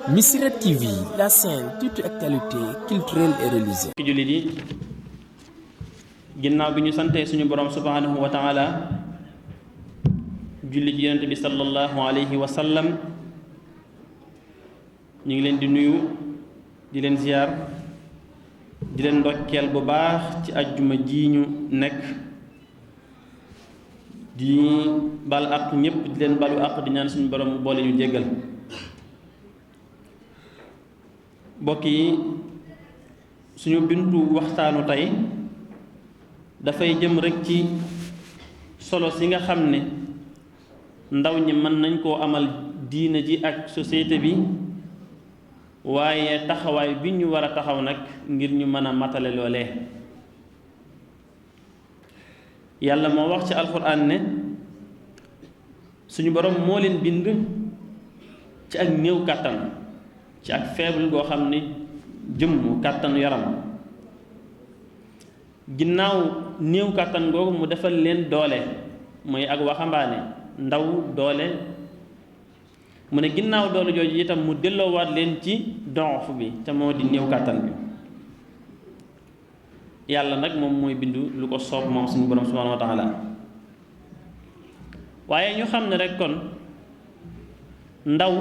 Missirah TV, la chaîne toute actualité culturelle et religieuse. jullit yi ginnaaw bi ñu santee suñu borom subhanahu wa taala julli ci yonent bi sallallahu alayhi wa sallam ñu ngi leen di nuyu di leen ziar di leen ndokkeel bu baax ci ajjuma ji ñu nekk di bal ak ñépp di leen balu ak di ñaan suñu borom boole ñu jéggal mbokk yi suñu bintu waxtaanu tey dafay jëm rekk ci solo si nga xam ne ndaw ñi mën nañ koo amal diine ji ak société bi waaye taxawaay bi ñu war a taxaw nag ngir ñu mën a matale loolee yàlla moo wax ci alxuraan ne suñu borom moo leen bind ci ak néew kàttan ci ak faible goo xam ne jëmm kàttanu yaram ginnaaw néew kàttan googu mu defal leen doole mooy ak waxambaane ndaw doole mu ne ginnaaw doole jooju itam mu delloowaat leen ci donf bi te moo di néew kàttan bi yàlla nag moom mooy bindu lu ko soob moom suñu borom subhanahu wa taala waaye ñu xam ne rek kon ndaw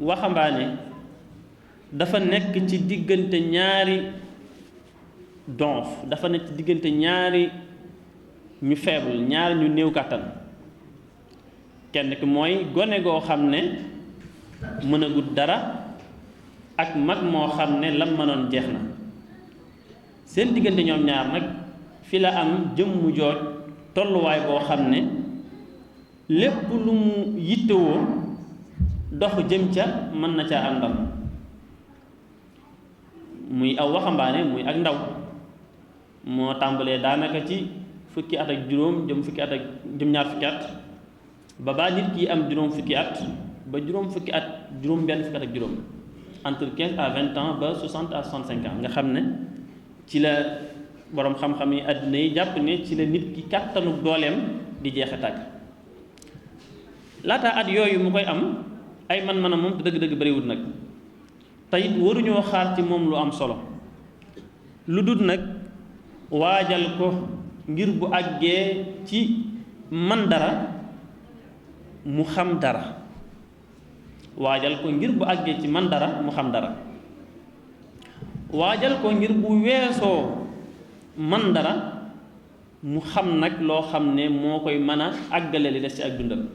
waxambaane dafa nekk ci diggante ñaari donf dafa nekk ci diggante ñaari ñu faible ñaari ñu néew kàttan kenn ki mooy gone goo xam ne mënagut dara ak mag moo xam ne lam mënoon jeex na seen diggante ñoom ñaar nag fi la am jëmmu jooj tolluwaay boo xam ne lépp lu mu yittewoo dox jëm ca mën na caa àndam muy aw waxambaane muy ak ndaw moo tàmbalee daanaka ci fukki at ak juróom jëm fukki at ak jëm ñaar fukki at ba baa nit ki am juróom fukki at ba juróom fukki at juróom benn fukki at ak juróom entre 15 à 20 ans ba 60 à 65 ans nga xam ne ci la boroom xam-xam yi àddina yi jàpp ne ci la nit ki kàttanu dooleem di jeexe tàgg laata at yooyu mu koy am ay man-manam moom te dëgg-dëgg bariwul nag te it waruñoo xaar ci moom lu am solo lu dul nag waajal ko ngir bu àggee ci man dara mu xam dara waajal ko ngir bu àggee ci man dara mu xam dara waajal ko ngir bu weesoo man dara mu xam nag loo xam ne moo koy mën a àggale li des ci ak dundam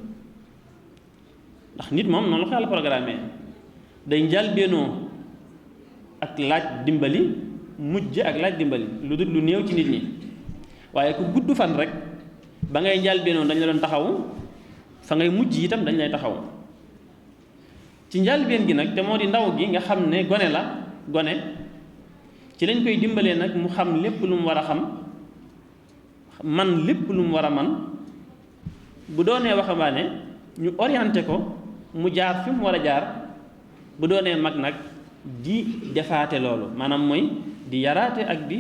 ndax nit moom noonu la ko yàlla programme day njëlbéenoo ak laaj dimbali mujj ak laaj dimbali lu dul lu néew ci nit ñi waaye ku gudd fan rek ba ngay njëlbéenoo dañ la doon taxaw fa ngay mujj itam dañ lay taxaw ci njëlbéen gi nag te moo di ndaw gi nga xam ne gone la gone ci lañ koy dimbalee nag mu xam lépp lu mu war a xam man lépp lu mu war a man bu doonee waxambaane ñu orienté ko mu jaar fi mu war a jaar bu doonee mag nag di defaate loolu maanaam mooy di yaraate ak di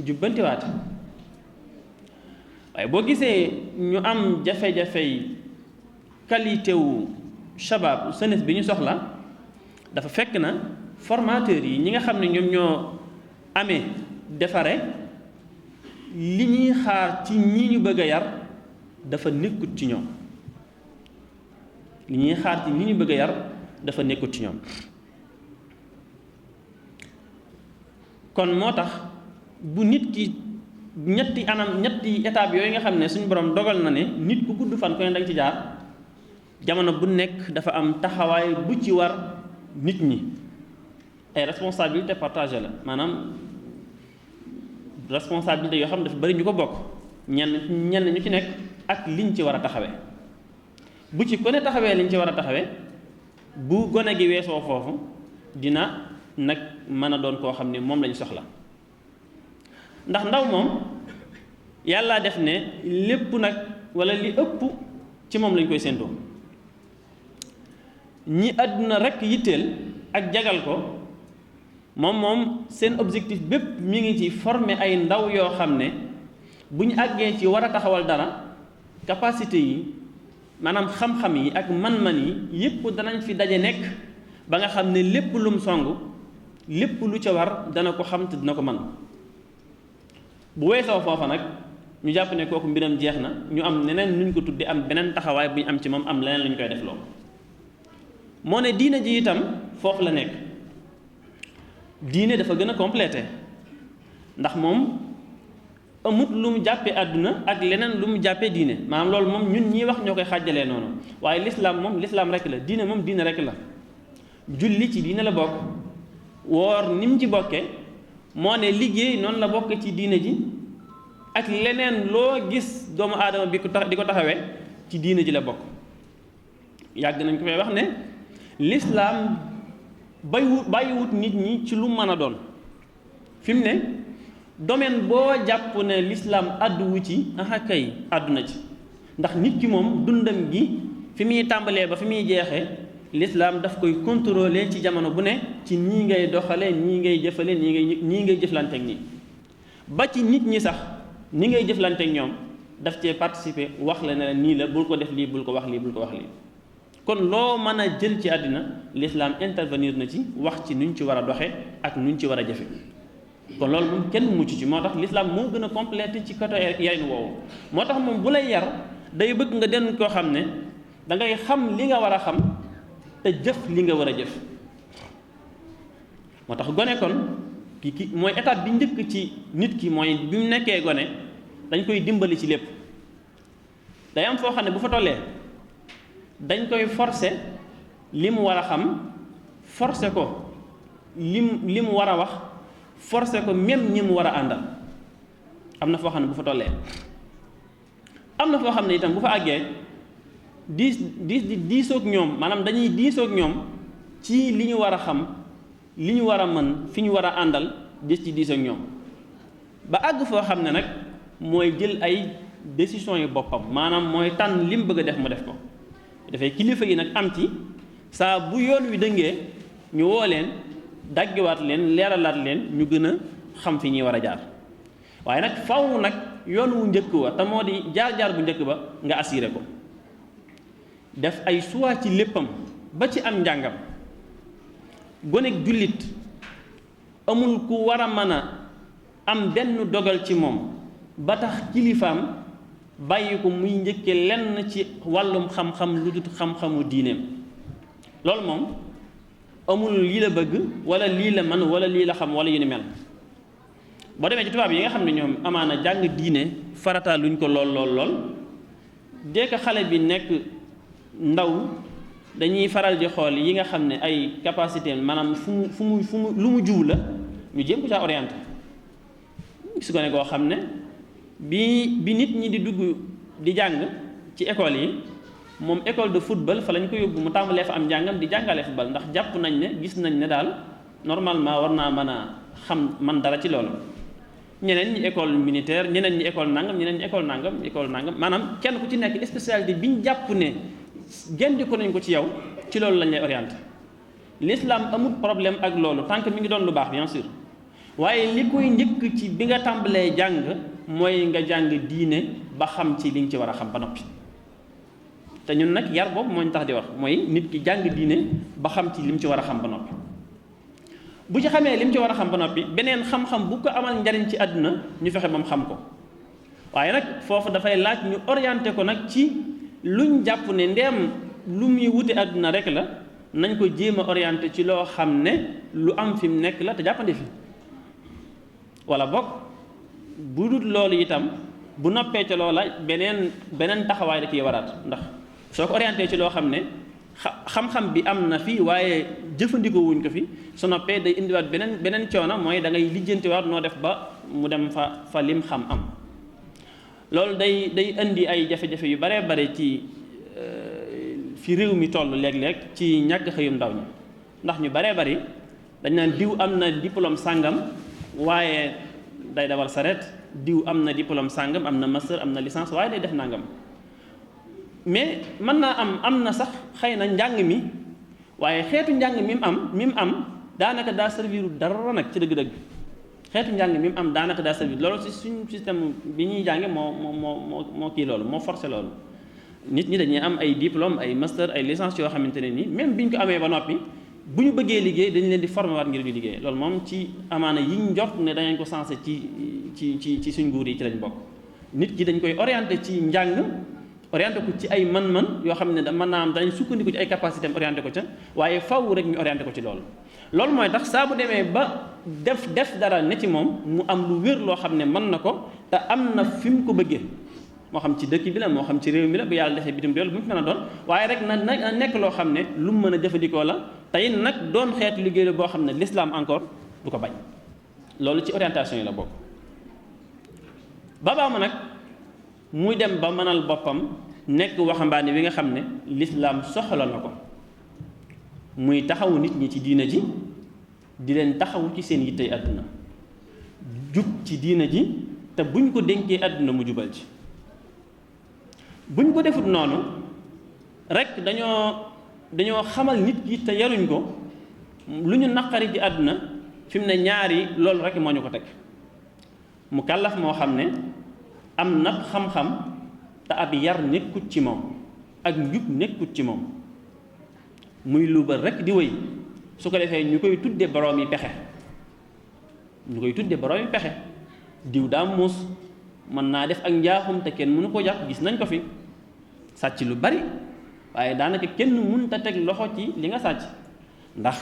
jubbantiwaate waaye boo gisee ñu am jafe-jafey qualité wu shabab jeunesse bi ñu soxla dafa fekk na formateurs yi ñi nga xam ne ñoom ñoo amee defare li ñuy xaar ci ñi ñu bëgg a yar dafa nekkut ci ñoom li ñuy xaar ci ñi ñu bëgg a yar dafa nekkut ci ñoom kon moo tax bu nit ki ñetti étape yooyu nga xam ne suñu borom dogal na ne nit ku gudd fan ko ne danga ci jaar jamono bu nekk dafa am taxawaay bu ci war nit ñi ay responsabilité partagée la maanaam responsabilité yoo xam ne dafa bari ñu ko bokk ñenn ñu ci nekk ak liñ ci war a taxawee bu ci gone taxawee liñ ci war a taxawee bu gone gi weesoo foofu dina nag mën a doon koo xam ne moom lañ soxla ndax ndaw moom yàlla def ne lépp nag walla li ëpp ci moom lañ koy séentoo ñi àdduna rekk yitteel ak jagal ko moom seen objectif bépp mi ngi ci former ay ndaw yoo xam ne bu ñu àggee ci war a taxawal dara capacité yi maanaam xam-xam yi ak man-man yi yépp danañ fi daje nekk ba nga xam ne lépp lum song lépp lu ca war dana ko xam te dina ko mën bu weesoo foofa nag ñu jàpp ne kooku mbiram jeex na ñu am neneen nuñ ko tuddi am beneen taxawaay bu ñu am ci moom am leneen lu ñu koy def loo moo ne diine ji itam foofu la nekk diine dafa gën a complété ndax moom amut lu mu jàppee àdduna ak leneen lu mu jàppee diine maanaam loolu moom ñun ñii wax ñoo koy xàjjalee noonu waaye lislaam moom lislaam rek la diine moom diine rek la julli ci diine la bokk woor ni mu ci bokkee moo ne liggéey noonu la bokk ci diine ji ak leneen loo gis doomu aadama bi di ko taxawee ci diine ji la bokk yàgg nañ ko fay wax ne lislaam bàyyiwut nit ñi ci lu mën a doon fi mu ne domaine boo jàpp ne lislaam àdduwu ci aha kay àdduna ci ndax nit ki moom dundam gi fi muy tàmbalee ba fi muy jeexee lislaam daf koy contrôler ci jamono bu ne ci nii ngay doxale nii ngay jëfale nii ngay jëflanteek nii ba ci nit ñi sax ni ngay jëflanteek ñoom daf cee participer wax la ne nii la bul ko def lii bul ko wax lii bul ko wax lii kon loo mën a jël ci àddina lislaam intervenir na ci wax ci nuñ ci war a doxe ak nuñ ci war a jëfe kon loolu moom kenn mucc ci moo tax lislaam moo gën a complété ci côté yarin woowu moo tax moom bu lay yar day bëgg nga den koo xam ne da ngay xam li nga war a xam te jëf li nga war a jëf moo tax gone kon ki mooy étape bi njëkk ci nit ki mooy bi mu nekkee gone dañ koy dimbali ci lépp day am foo xam ne bu fa tollee dañ koy forcer li mu war a xam forcer ko li mu war a wax forcer ko même ñi mu war a àndal am na foo xam ne bu fa tollee am na foo xam ne itam bu fa àggee diisoog ñoom maanaam dañuy diisoog ñoom ci li ñu war a xam li ñu war a mën fi ñu war a àndal ci diisoog ñoom ba àgg foo xam ne nag mooy jël ay décisions yu boppam maanaam mooy tànn li mu bëgg a def mu def ko dafay kilifa yi nag am ci saa bu yoon wi dëngee ñu woo leen daggiwaat leen leeralaat leen ñu gën a xam fi ñuy war a jaar waaye nag faw nag yoon wu njëkk wa te moo di jaar-jaar bu njëkk ba nga assuré ko def ay choix ci léppam ba ci am njàngam gonek jullit amul ku war a mën a am benn dogal ci moom ba tax kilifaam bàyyi ko muy njëkke lenn ci wàllum xam-xam lu dut xam-xamu diineem loolu moom amul lii la bëgg wala lii la man wala lii la xam wala yu ni mel boo demee ci tubaab yi nga xam ne ñoom amaana jàng diine farata luñ ko lool dès que xale bi nekk ndaw dañuy faral di xool yi nga xam ne ay capacité maanaam fu mu lu mu juw la ñu jéem ko caa orienté su ko ne koo xam ne bi nit ñi di dugg di jàng ci école yi moom école de football fa lañ ko yóbbu mu tàmbalee fa am njàngam di jàngale football ndax jàpp nañ ne gis nañ ne daal normalement war naa mën a xam man dara ci loolu ñeneen ñi école militaire ñeneen ñi école nangam ñeneen ñi école nangam maanaam kenn ku ci nekk spécialité bi ñu jàpp ne génn ko nañ ko ci yow ci loolu lañ lay orienté l'islam amul problème ak loolu tant que mi ngi doon lu baax bien sûr waaye li koy njëkk ci bi nga tàmbalee jàng mooy nga jàng diine ba xam ci li nga ci war a xam ba noppi te ñun nag yar boobu moo ñu tax di wax mooy nit ki jàng diine ba xam ci li mu ci war a xam ba noppi bu ci xamee li mu ci war a xam ba noppi beneen xam-xam bu ko amal njariñ ci àdduna ñu fexe ba mu xam ko waaye nag foofu dafay laaj ñu orienté ko nag ci luñ jàpp ne ndeem lu muy wuti àdduna rek la nañ ko jéem a orienté ci loo xam ne lu am fi mu nekk la te jàppandi fi wala bokk bu dul loolu itam bu noppee ci loola beneen taxawaay da ciy waraat ndax soo ko orienté ci loo xam ne xam-xam bi am na fi waaye jëfandikoo wuñ ko fi su noppee day indiwaat beneen coono mooy da ngay lijjantiwaat noo def ba mu dem fa lim xam am loolu day indi ay jafe-jafe yu bare bare ci fi réew mi toll léeg-léeg ci ñàkk xëyum ndaw ñi ndax ñu baree bari dañ naan diw am na diplôme sàngam waaye day dawal saret diw am na diplôme sàngam am na master am na licence waaye day def nangam mais mën naa am na sax xëy na njàng mi waaye xeetu njàng mi mu am daanaka daa serviru dara nag ci dëgg-dëgg xeetu njàng mi mu am daanaka daa servir loolu ci suñ système bi ñuy jànge moo kii loolu moo forcé loolu nit ñi dañuy am ay diplôme ay master ay licence yoo xamante ne nii même bi ñu ko amee ba noppi bu ñu bëggee liggéey dañu leen di former waat ngir ñu liggéey loolu moom ci amaana yi ñu njort ne danañ ko sensé ci suñ nguur yi ci lañ bokk. nit ki dañ koy orienté ci njàng orienté ko ci ay man-man yoo xam ne mën naa am danañ sukkandiku ci ay capacité am orienté ko ca waaye faw rek ñu orienté ko ci loolu. loolu mooy tax saa bu demee ba def dara ne ci moom mu am lu wér loo xam ne mën na ko te am na fi mu ko bëggee moo xam ci dëkk bi la moo xam ci réew mi la bu yàlla defee bitim réew bu mu mën a doon waaye rek na nekk loo xam ne lu mu mën a jëfandikoo la tey nag doon xeetu liggéey la boo xam ne l'islam encore du ko bañ loolu ci orientation yi la bokk. Baba ma nag muy dem ba mënal boppam nekk waxambaane wi nga xam ne l'islam soxla na ko muy taxawu nit ñi ci diina ji di leen taxawu ci seen yittey àdduna jub ci diina ji te buñ ko dénkee àdduna mu jubal ci buñ ko defut noonu rek dañoo xamal nit ki te yaruñ ko lu ñu naqari ci àdduna fi mu ne ñaari loolu rek moo ñu ko teg mu kàllaf moo xam ne am na xam-xam te ab yar nekkut ci moom ak njub nekkut ci moom muy lu ba rek di wéy su ko defee ñu koy tudde boroom yi pexe diw daa muus mën naa def ak njaaxum te kenn mënu ko jàpp gis nañ ko fi sàcc lu bari waaye daanaka kenn mënut a teg loxo ci li nga sàcc ndax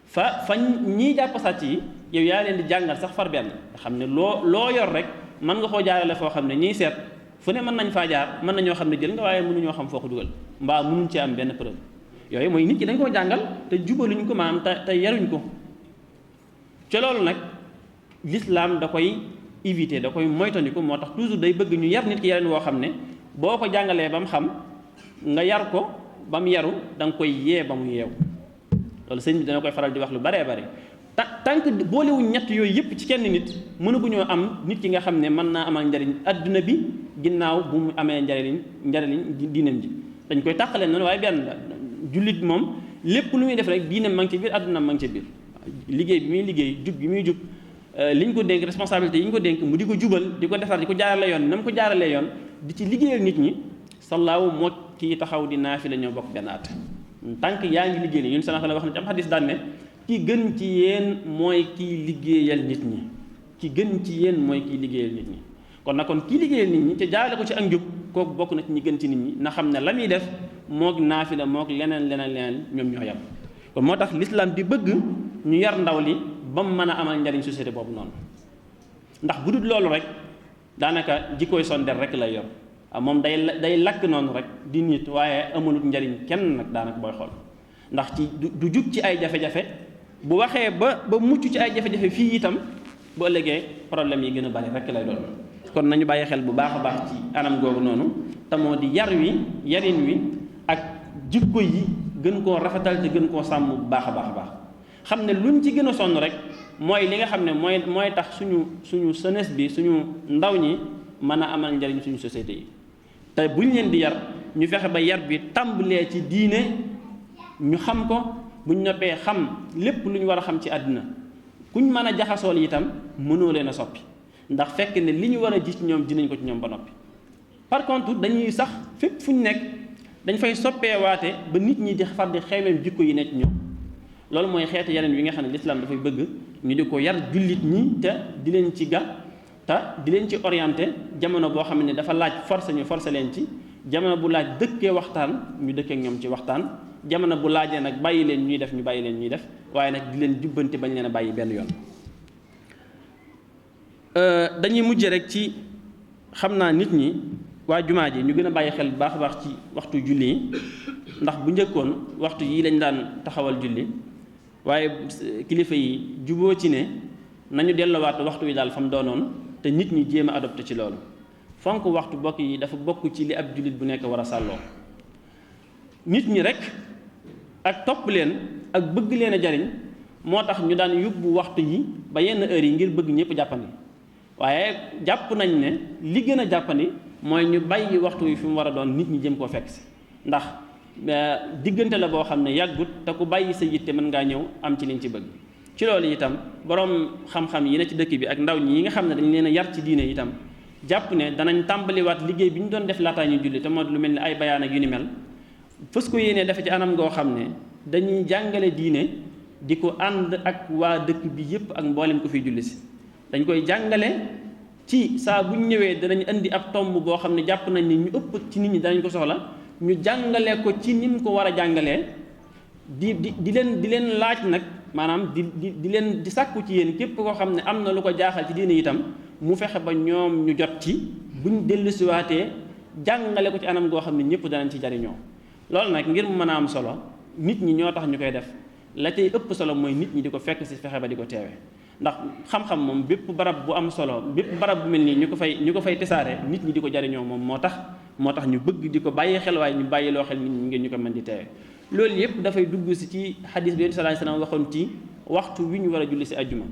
fa ñii jàpp sàcc yi yow yaa leen di jàngal sax far benn nga xam ne loo yor rek mën nga koo jaarale foo xam ne ñiy seet fu ne mën nañ faa jaar mën nañoo xam ne jël nga waaye mënuñoo xam foo ko dugal mbaa mënuñ ci am benn preuve yooyu mooy nit ki dañ koo jàngal te jubaluñ ko maam te yaruñ ko ca loolu nag l'islam da koy éviter da koy moytandiku moo tax toujours day bëgg ñu yar nit ki yareen woo xam ne boo ko jàngalee ba mu xam nga yar ko ba mu yaru da nga koy yee ba mu yeew loolu sëñ bi dana koy faral di wax lu baree bari tant que boolewuñ ñett yooyu yëpp ci kenn nit mënaguñoo am nit ki nga xam ne mën naa amal njariñ adduna bi ginnaaw bu mu amee njariñ diinam ji dañ koy tàqalee noonu waaye benn la jullit moom lépp lu muy def rek diinam ma ngi ci biir adduna ma ngi ci biir liggéey bi muy liggéey jub bi muy jub li ñu ko dénk responsabilité yi ñu ko dénk mu di ko jubal di ko defar di ko jaarale yoon na mu ko jaaralee yoon di ci liggéeyal nit ñi sallaawu moo kii taxaw di naafila ñoo bokk benn at tànk yaa ngi liggéey ni ñun sana wax na ci am xadis daan ne ki gën ci yéen mooy kiy liggéeyal nit ñi ki gën ci yéen mooy kiy liggéeyal nit ñi kon nag kon kii liggéeyal nit ñi te jaarale ko ci ak njub kooku bokk na ci ñi gën ci nit ñi na xam ne la muy def moog naafila moog leneen ñoom ñoo yem kon moo tax l'islam di bëgg ñu yar ndaw li ba mu mën a amal njariñ société boobu noonu ndax bu dul loolu rek daanaka jikkooy sondeel rek lay yor moom day lakk noonu rek di nit waaye amulut njariñ kenn nag daanaka booy xool ndax ci du jug ci ay jafe-jafe bu waxee ba mucc ci ay jafe-jafe fii itam bu ëllëgee problème yi gën a bari rek lay doon kon nañu bàyyi xel bu baax a baax ci anam googu noonu te moo di yarin wi ak jikko yi gën koo rafetal te gën koo sàmm bu baax a baax xam ne luñ ci gën a sonn rek mooy li nga xam ne mooy tax suñu jeunesse bi suñu ndaw ñi mën a amal njariñ suñu société yi te buñ leen di yar ñu fexe ba yar bi tàmbalee ci diine ñu xam ko buñ noppee xam lépp lu ñu war a xam ci àddina kuñ mën a jaxasool itam mënoo leen a soppi ndax fekk ne li ñu war a gis ci ñoom dinañ ko ci ñoom ba noppi par contre dañuy sax fépp fu ñu nekk dañ fay soppeewaate ba nit ñi di far di xeemeem jikko yi nekk ci ñoom loolu mooy xeetu yeneen wi nga xam ne l'islam dafay bëgg ñu di ko yar jullit ñi te di leen ci ga te di leen ci orienté jamono boo xam ne dafa laaj forcé leen ci jamono bu laaj dëkkee waxtaan ñu dëkkee ak ñoom ci waxtaan jamono bu laajee nag bàyyi leen ñuy def ñu bàyyi leen ñuy def waaye nag di leen jubbanti bañ leen a bàyyi benn yoon. dañuy mujje rek ci xam naa nit ñi waa jumaa ji ñu gën a bàyyi xel bu baax a baax ci waxtu julli yi ndax bu njëkkoon waxtu yii lañ daan taxawal julli waaye kilifa yi juboo ci ne nañu delluwaat waxtu wi daal fa mu doonoon te nit ñi jéem a adopté ci loolu fonk waxtu bokk yi dafa bokk ci li ab jullit bu nekk war a sàlloo nit ñi rek ak topp leen ak bëgg leen a jariñ moo tax ñu daan yóbbu waxtu yi ba yenn heures yi ngir bëgg ñëpp jàppandi waaye jàpp nañ ne li gën a jàppandi mooy ñu bàyyi waxtu wi fi mu war a doon nit ñi jëm koo fekk si ndax diggante la boo xam ne yàggut te ku bàyyi sa yitte mën ngaa ñëw am ci liñ ci bëgg ci loolu itam borom xam-xam yi ne ci dëkk bi ak ndaw ñi yi nga xam ne dañ leen a yar ci diine itam jàpp ne danañ tàmbaliwaat liggéey bi ñu doon def laataa ñuy julli te moo lu mel ni ay bayaan ak yu ni mel fës ko yéenee dafa ci anam goo xam ne dañuy jàngale diine di ko ànd ak waa dëkk bi yépp ak mboolem ko fiy julli si dañ koy jàngale ci saa buñ ñëwee danañ indi ab tomb boo xam ne jàpp nañ ni ñu ëpp ci nit ñi danañ ko soxla ñu jàngale ko ci ni mu ko war a jàngalee di leen laaj nag maanaam di leen di sàkku ci yéen képp koo xam ne am na lu ko jaaxal ci diine itam mu fexe ba ñoom ñu jot ci buñ dellusiwaatee jàngale ko ci anam goo xam ne ñëpp danañ ci jariñoo loolu nag ngir mu mën a am solo nit ñi ñoo tax ñu koy def la cay ëpp solo mooy nit ñi di ko fekk si fexe ba di ko teewe ndax xam-xam moom bépp barab bu am solo bépp barab bu mel nii ñu ko fay tesaare nit ñi di ko jariñoo moom moo tax ñu bëgg di ko bàyyi xel waaye ñu bàyyi loo xel nit ñi ngeen ñu ko mën di teewe loolu yëpp dafay dugg si ci xadis bi sallallahu alayhi wasallam waxoon ci waxtu wi ñu war a julli si ajjuma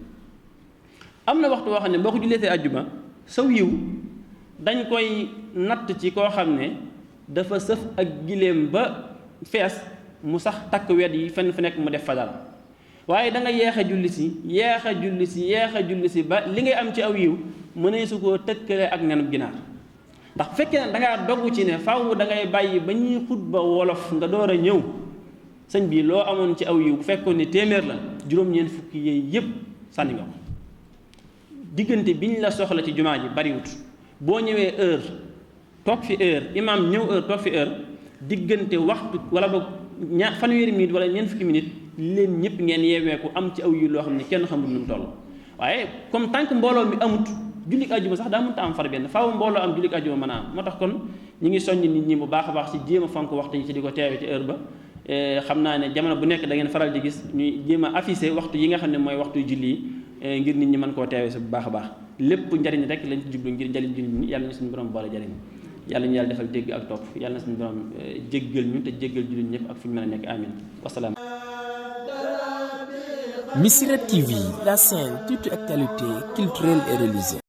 am na waxtu woo xam ne boo ko jullee si ajjuma saw yiw dañ koy natt ci koo xam ne dafa sëf ak giléem ba fees mu sax takk wet yi fenn fu nekk mu def fa dara waaye da nga yeex a julli si ba li ngay am ci aw yiw mënee su koo tëkkale ak nenub ginaar ndax bu fekkee ne da ngaa dogg ci ne faaw da ngay bàyyi ba ñuy xutba wolof nga door a ñëw sëñ bi loo amoon ci aw yiw bu fekkoon ne téeméer la juróom-ñeent fukki yooyu yépp sànni nga ko diggante biñ la soxla ci jumaa ji bariwut boo ñëwee heure toog fi heure imaam ñëw heure toog fi heure diggante waxtu wala boog fanweeri minute wala ñeent fukki minute leen ñëpp ngeen yeeweeku am ci aw yiw loo xam ne kenn xamul nu mu toll waaye comme tant que mbooloo mi amut jullik àjjuma sax daa mënta am far benn faaw mbooloo am jullik àjjuma mën a am moo tax kon ñi ngi soññ nit ñi bu baax a baax ci jéem a fonk waxtu yi ci di ko teewe ci heure ba xam naa ne jamono bu nekk da ngeen faral di gis ñuy jéem a affiché waxtu yi nga xam ne mooy waxtu julli yi ngir nit ñi mën koo teewe si bu baax a baax lépp njariñ rek lañ ci jublu ngir njariñ jullit ñi yàlla ñu suñu borom boole jariñ yàlla ñu yàlla defal dégg ak topp yàlla na suñu borom jéggal ñu te jéggal jullit ñëpp ak fu ñu mën a nekk amin wasalaam. Missirah TV, la chaîne toute actualité culturelle et religieuse.